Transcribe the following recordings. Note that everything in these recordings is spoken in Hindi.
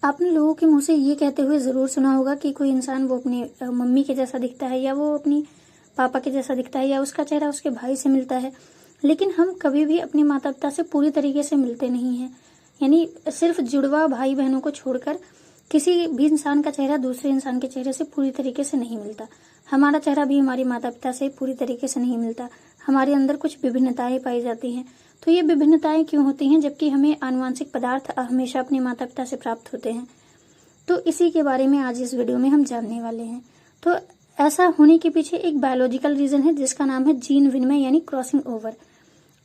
आपने लोगों के मुंह से ये कहते हुए ज़रूर सुना होगा कि कोई इंसान वो अपनी मम्मी के जैसा दिखता है, या वो अपनी पापा के जैसा दिखता है, या उसका चेहरा उसके भाई से मिलता है। लेकिन हम कभी भी अपने माता पिता से पूरी तरीके से मिलते नहीं हैं। यानी सिर्फ जुड़वा भाई बहनों को छोड़कर किसी भी इंसान का चेहरा दूसरे इंसान के चेहरे से पूरी तरीके से नहीं मिलता। हमारा चेहरा भी हमारे माता पिता से पूरी तरीके से नहीं मिलता। हमारे अंदर कुछ विभिन्नताएं पाई जाती हैं। तो ये विभिन्नताएं क्यों होती हैं, जबकि हमें आनुवांशिक पदार्थ हमेशा अपने माता पिता से प्राप्त होते हैं? तो इसी के बारे में आज इस वीडियो में हम जानने वाले हैं। तो ऐसा होने के पीछे एक बायोलॉजिकल रीजन है जिसका नाम है जीन विनिमय यानी क्रॉसिंग ओवर।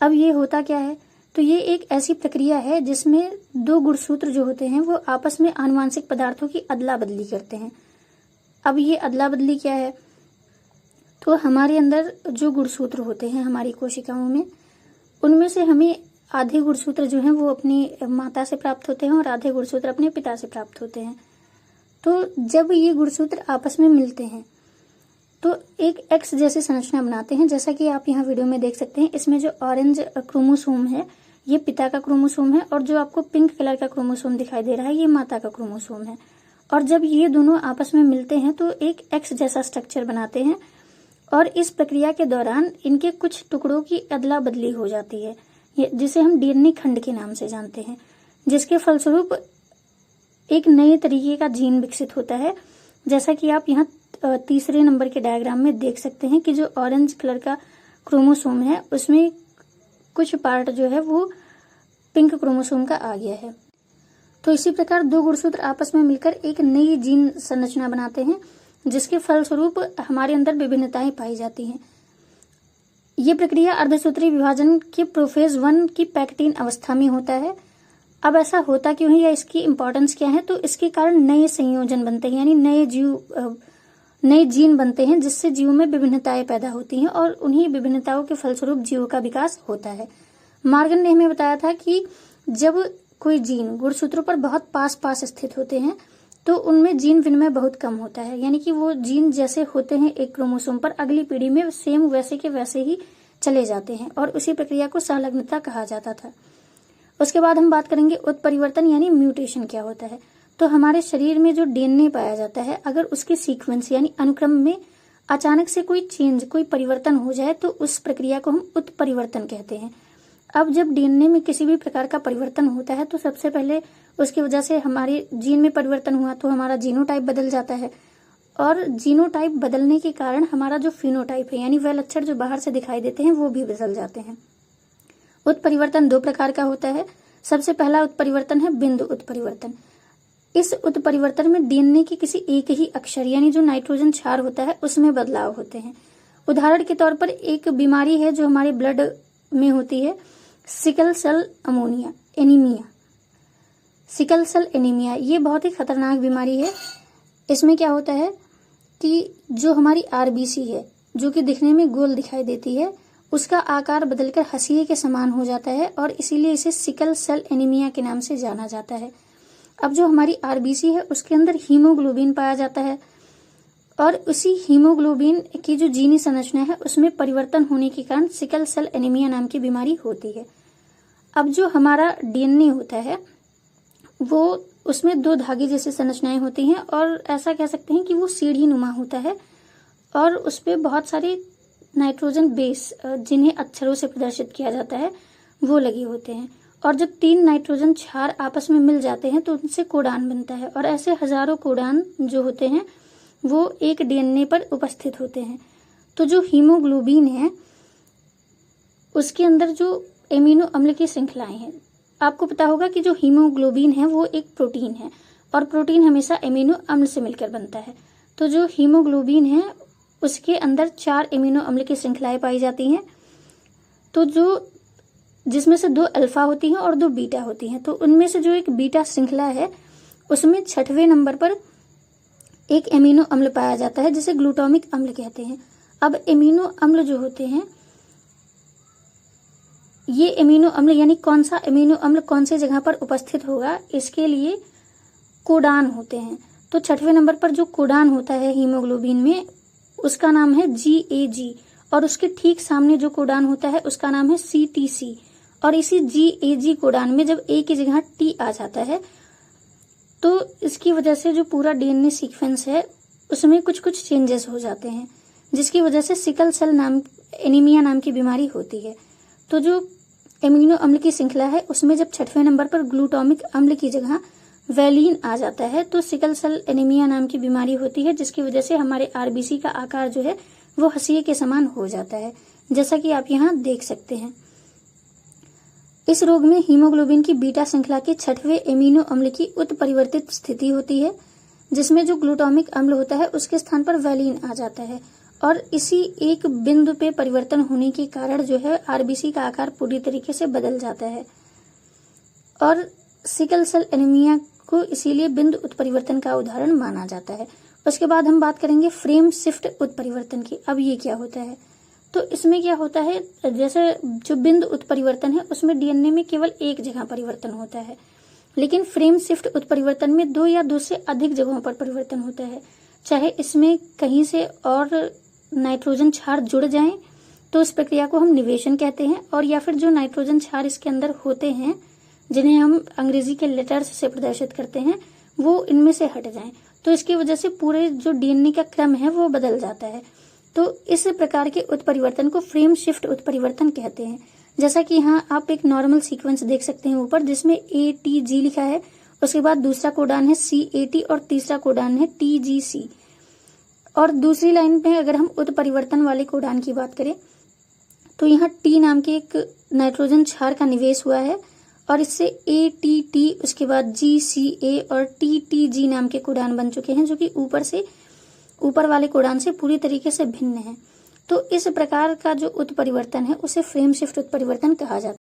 अब ये होता क्या है? तो ये एक ऐसी प्रक्रिया है जिसमें दो गुणसूत्र जो होते हैं वो आपस में आनुवांशिक पदार्थों की अदला बदली करते हैं। अब ये अदला बदली क्या है? तो हमारे अंदर जो गुणसूत्र होते हैं हमारी कोशिकाओं में, उनमें से हमें आधे गुणसूत्र जो हैं वो अपनी माता से प्राप्त होते हैं और आधे गुणसूत्र अपने पिता से प्राप्त होते हैं। तो जब ये गुणसूत्र आपस में मिलते हैं तो एक एक्स जैसी संरचना बनाते हैं, जैसा कि आप यहाँ वीडियो में देख सकते हैं। इसमें जो ऑरेंज क्रोमोसोम है ये पिता का क्रोमोसोम है, और जो आपको पिंक कलर का क्रोमोसोम दिखाई दे रहा है ये माता का क्रोमोसोम है। और जब ये दोनों आपस में मिलते हैं तो एक एक्स जैसा स्ट्रक्चर बनाते हैं, और इस प्रक्रिया के दौरान इनके कुछ टुकड़ों की अदला बदली हो जाती है, जिसे हम डीएनए खंड के नाम से जानते हैं, जिसके फलस्वरूप एक नए तरीके का जीन विकसित होता है। जैसा कि आप यहाँ तीसरे नंबर के डायग्राम में देख सकते हैं कि जो ऑरेंज कलर का क्रोमोसोम है उसमें कुछ पार्ट जो है वो पिंक क्रोमोसोम का आ गया है। तो इसी प्रकार दो गुणसूत्र आपस में मिलकर एक नई जीन संरचना बनाते हैं, जिसके फलस्वरूप हमारे अंदर विभिन्नताएं पाई जाती हैं। ये प्रक्रिया अर्धसूत्री विभाजन के प्रोफेज 1 की पैक्टिन अवस्था में होता है। अब ऐसा होता क्यों है या इसकी इंपॉर्टेंस क्या है? तो इसके कारण नए संयोजन बनते हैं, यानी नए जीन बनते हैं, जिससे जीव में विभिन्नताएं पैदा होती हैं और उन्हीं विभिन्नताओं के फलस्वरूप जीव का विकास होता है। मॉर्गन ने हमें बताया था कि जब कोई जीन गुणसूत्रों पर बहुत पास पास स्थित होते हैं तो उनमें जीन विनिमय बहुत कम होता है, यानी कि वो जीन जैसे होते हैं एक क्रोमोसोम पर अगली पीढ़ी में सेम वैसे के वैसे ही चले जाते हैं, और उसी प्रक्रिया को संलग्नता कहा जाता था। उसके बाद हम बात करेंगे उत्परिवर्तन यानी म्यूटेशन क्या होता है। तो हमारे शरीर में जो डीएनए पाया जाता है, अगर उसके सीक्वेंस यानी अनुक्रम में अचानक से कोई चेंज, कोई परिवर्तन हो जाए तो उस प्रक्रिया को हम उत्परिवर्तन कहते हैं। अब जब डीएनए में किसी भी प्रकार का परिवर्तन होता है तो सबसे पहले उसकी वजह से हमारे जीन में परिवर्तन हुआ तो हमारा जीनोटाइप बदल जाता है, और जीनोटाइप बदलने के कारण हमारा जो फिनोटाइप है यानी वह लक्षण जो बाहर से दिखाई देते हैं वो भी बदल जाते हैं। उत्परिवर्तन दो प्रकार का होता है। सबसे पहला उत्परिवर्तन है बिंदु उत्परिवर्तन। इस उत्परिवर्तन में डीएनए के किसी एक ही अक्षर यानी जो नाइट्रोजन क्षार होता है उसमें बदलाव होते हैं। उदाहरण के तौर पर एक बीमारी है जो हमारे ब्लड में होती है, sickle cell anaemia. Sickle cell anaemia ये बहुत ही खतरनाक बीमारी है। इसमें क्या होता है कि जो हमारी आरबीसी है, जो कि दिखने में गोल दिखाई देती है, उसका आकार बदलकर हंसिए के समान हो जाता है, और इसीलिए इसे सिकल सेल एनीमिया के नाम से जाना जाता है। अब जो हमारी आरबीसी है उसके अंदर हीमोग्लोबिन पाया जाता है, और उसी हीमोग्लोबिन की जो जीनी संरचना है उसमें परिवर्तन होने के कारण सिकल सेल एनीमिया नाम की बीमारी होती है। अब जो हमारा डीएनए होता है वो उसमें दो धागे जैसी संरचनाएं होती हैं, और ऐसा कह सकते हैं कि वो सीढ़ी नुमा होता है, और उस पे बहुत सारे नाइट्रोजन बेस जिन्हें अक्षरों से प्रदर्शित किया जाता है वो लगे होते हैं। और जब 3 नाइट्रोजन क्षार आपस में मिल जाते हैं तो उनसे कोडान बनता है, और ऐसे हजारों कोडान जो होते हैं वो एक डीएनए पर उपस्थित होते हैं। तो जो हीमोग्लोबिन है उसके अंदर जो एमिनो अम्ल की श्रृंखलाएं हैं, आपको पता होगा कि जो हीमोग्लोबिन है वो एक प्रोटीन है, और प्रोटीन हमेशा एमिनो अम्ल से मिलकर बनता है। तो जो हीमोग्लोबिन है उसके अंदर 4 एमिनो अम्ल की श्रृंखलाएं पाई जाती हैं, तो जिसमें से 2 अल्फा होती हैं और 2 बीटा होती हैं। तो उनमें से जो एक बीटा श्रृंखला है उसमें 6वें नंबर पर एक एमिनो अम्ल पाया जाता है जिसे ग्लूटामिक अम्ल कहते हैं। अब एमिनो अम्ल जो होते हैं, ये एमिनो अम्ल यानी कौन सा एमिनो अम्ल कौन से जगह पर उपस्थित होगा, इसके लिए कोडान होते हैं। तो 6वें नंबर पर जो कोडान होता है हीमोग्लोबिन में उसका नाम है GAG, और उसके ठीक सामने जो कोडान होता है उसका नाम है CTC। और इसी GAG कोडान में जब A की जगह T आ जाता है तो इसकी वजह से जो पूरा डीएनए सीक्वेंस है उसमें कुछ कुछ चेंजेस हो जाते हैं, जिसकी वजह से सिकल सेल एनीमिया नाम की बीमारी होती है। तो जो एमिनो अम्ल की श्रृंखला है उसमें जब 6वें नंबर पर ग्लूटामिक अम्ल की जगह वैलीन आ जाता है तो सिकल सेल एनीमिया नाम की बीमारी होती है, जिसकी वजह से हमारे आरबीसी का आकार जो है वो हंसिए के समान हो जाता है, जैसा कि आप यहाँ देख सकते हैं। इस रोग में हीमोग्लोबिन की बीटा श्रृंखला के 6वें एमिनो अम्ल की उत्परिवर्तित स्थिति होती है, जिसमें जो ग्लूटामिक अम्ल होता है उसके स्थान पर वैलीन आ जाता है और इसी एक बिंदु पे परिवर्तन होने के कारण जो है आरबीसी का आकार पूरी तरीके से बदल जाता है और सिकल सेल एनीमिया को इसीलिए बिंदु उत्परिवर्तन का उदाहरण माना जाता है। उसके बाद हम बात करेंगे फ्रेम शिफ्ट उत्परिवर्तन की। अब ये क्या होता है? तो इसमें क्या होता है, जैसे जो बिंदु उत्परिवर्तन है उसमें डीएनए में केवल एक जगह परिवर्तन होता है, लेकिन फ्रेम शिफ्ट उत्परिवर्तन में 2 या 2 से अधिक जगहों पर परिवर्तन होता है। चाहे इसमें कहीं से और नाइट्रोजन क्षार जुड़ जाएं तो इस प्रक्रिया को हम निवेशन कहते हैं, और या फिर जो नाइट्रोजन क्षार इसके अंदर होते हैं जिन्हें हम अंग्रेजी के लेटर्स से प्रदर्शित करते हैं वो इनमें से हट जाएं, तो इसकी वजह से पूरे जो डीएनए का क्रम है वो बदल जाता है। तो इस प्रकार के उत्परिवर्तन को फ्रेम शिफ्ट उत्परिवर्तन कहते हैं। जैसा कि यहाँ आप एक नॉर्मल सीक्वेंस देख सकते हैं ऊपर, जिसमें ATG लिखा है, उसके बाद दूसरा कोडान है CAT और तीसरा कोडान है TGC। और दूसरी लाइन में अगर हम उत्परिवर्तन वाले कोडान की बात करें तो यहाँ T नाम के एक नाइट्रोजन क्षार का निवेश हुआ है और इससे ATT, उसके बाद GCA और TTG नाम के कोडान बन चुके हैं, जो कि ऊपर वाले कोडान से पूरी तरीके से भिन्न है। तो इस प्रकार का जो उत्परिवर्तन है उसे फ्रेम शिफ्ट उत्परिवर्तन कहा जाता है।